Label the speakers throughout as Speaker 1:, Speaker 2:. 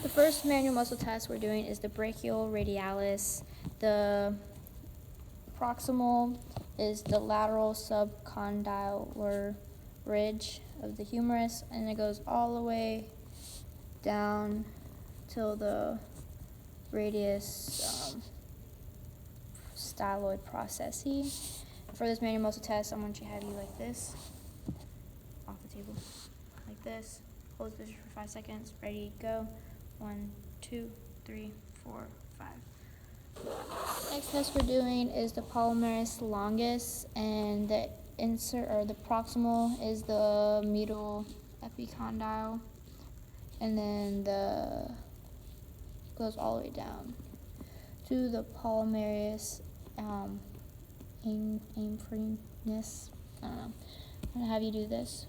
Speaker 1: The first manual muscle test we're doing is the brachial radialis. The proximal is the lateral subcondylar ridge of the humerus, and it goes all the way down till the radius styloid processi. For this manual muscle test, I want to have you like this, off the table, like this. Hold this position for 5 seconds. Ready, go. 1, 2, 3, 4, 5. Next test we're doing is the palmaris longus, and the proximal is the medial epicondyle, and then the goes all the way down to the palmaris inferinis. I don't know. I'm gonna have you do this.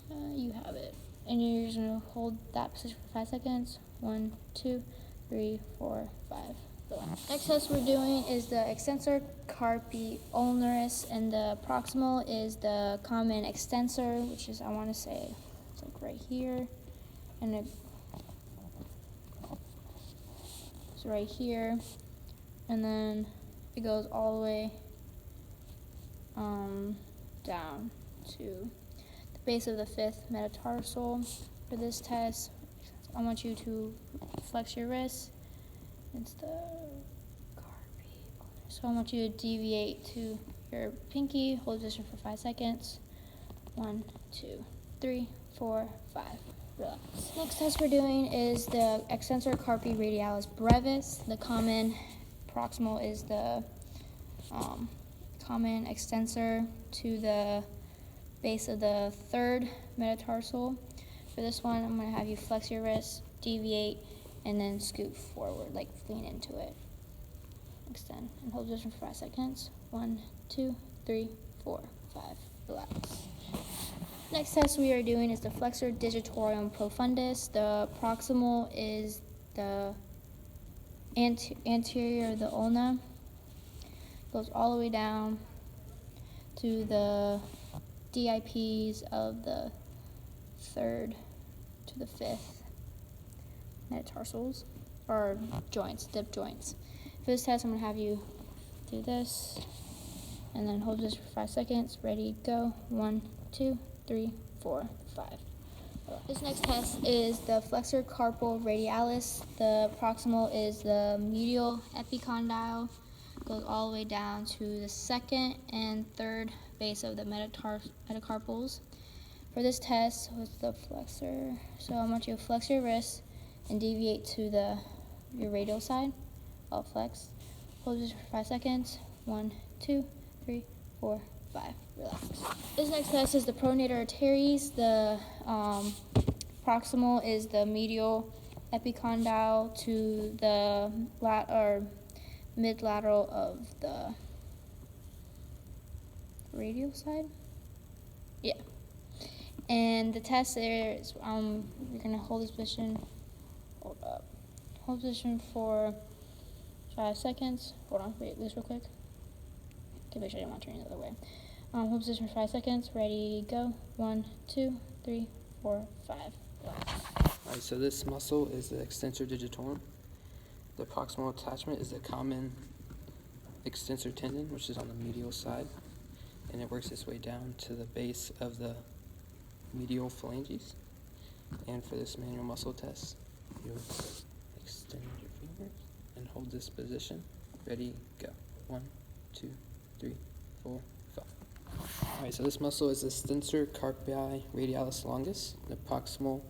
Speaker 1: You have it, and you're just gonna hold that position for 5 seconds. 1, 2, 3, 4, 5. Next test we're doing is the extensor carpi ulnaris, and the proximal is the common extensor, which is, I want to say, it's like right here, and it's right here, and then it goes all the way down to the base of the 5th metatarsal. For this test, I want you to flex your wrist. It's the carpi. So I want you to deviate to your pinky, hold position for 5 seconds. 1, 2, 3, 4, 5. Relax. Next test we're doing is the extensor carpi radialis brevis. The common proximal is the common extensor to the base of the 3rd metatarsal. For this one, I'm going to have you flex your wrist, deviate, and then scoot forward, like lean into it. Extend and hold position for 5 seconds. 1, 2, 3, 4, 5. Relax. Next test we are doing is the flexor digitorum profundus. The proximal is the anterior of the ulna. Goes all the way down to the DIPs of the 3rd to the 5th metatarsals, or joints, dip joints. For this test, I'm going to have you do this, and then hold this for 5 seconds. Ready, go. 1, 2, 3, 4, 5. This next test is the flexor carpal radialis. The proximal is the medial epicondyle. Goes all the way down to the 2nd and 3rd base of the metacarpals. For this test, with the flexor, so I want you to flex your wrist and deviate to your radial side. I'll flex. Hold this for 5 seconds. 1, 2, 3, 4, 5. Relax. This next test is the pronator teres. The proximal is the medial epicondyle to the mid-lateral of the radial side. Yeah. And the test there is, you're going to hold this position, hold position for 5 seconds. Hold on, wait, this real quick. Okay, make sure I didn't want to turn the other way. Hold position for 5 seconds. Ready, go. 1, 2, 3, 4, 5.
Speaker 2: Alright, so this muscle is the extensor digitorum. The proximal attachment is the common extensor tendon, which is on the medial side, and it works its way down to the base of the medial phalanges. And for this manual muscle test, you extend your fingers and hold this position. Ready, go. 1, 2, 3, 4, 5. Alright, so this muscle is the extensor carpi radialis longus. The proximal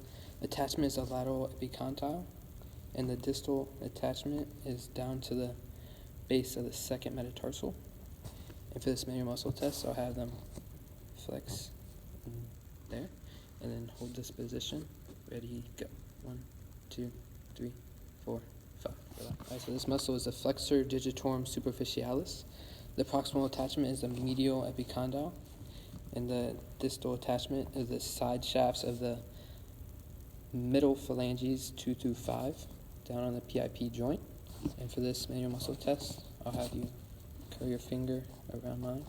Speaker 2: attachment is the lateral epicondyle, and the distal attachment is down to the base of the 2nd metatarsal. And for this manual muscle test, I'll have them flex there, and then hold this position. Ready, go. 1, 2, 3, 4, 5. Alright, so this muscle is the flexor digitorum superficialis. The proximal attachment is the medial epicondyle, and the distal attachment is the side shafts of the middle phalanges 2 through 5 down on the PIP joint. And for this manual muscle test, I'll have you curl your finger around mine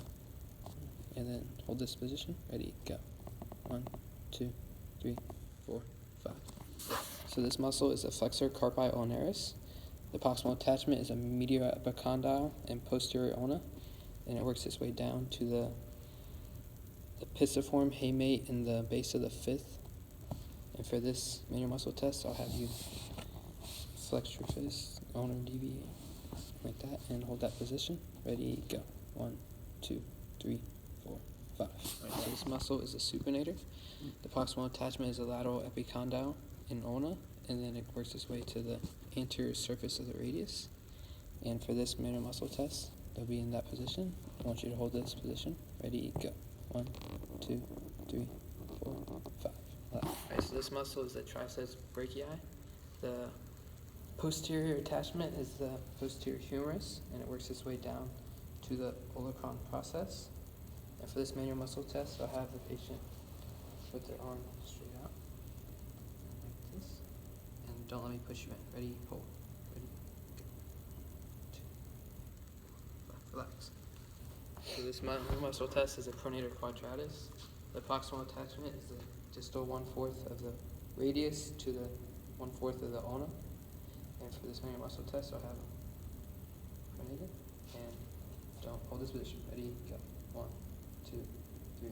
Speaker 2: and then hold this position. Ready, go. 1, 2, 3, 4, 5. So this muscle is the flexor carpi ulnaris. The proximal attachment is a medial epicondyle and posterior ulna, and it works its way down to the pisiform hamate in the base of the fifth. And for this manual muscle test, I'll have you flex your fist, ulnar deviate, like that, and hold that position. Ready, go. 1, 2, 3, 4, 5. Right, so this muscle is a supinator. The proximal attachment is a lateral epicondyle in ulna, and then it works its way to the anterior surface of the radius. And for this manual muscle test, they'll be in that position. I want you to hold this position. Ready, go. 1, 2, 3, 4, 5. Alright, so this muscle is the triceps brachii. The posterior attachment is the posterior humerus, and it works its way down to the olecranon process. And for this manual muscle test, I'll have the patient put their arm straight out, like this. And don't let me push you in. Ready, hold. Ready, go. 2, 5, relax. So this muscle test is a pronator quadratus. The proximal attachment is the distal 1/4 of the radius to the 1/4 of the ulna. And for this manual muscle test, I'll have pronator. And don't hold this position. Ready, go. 1, 2, 3,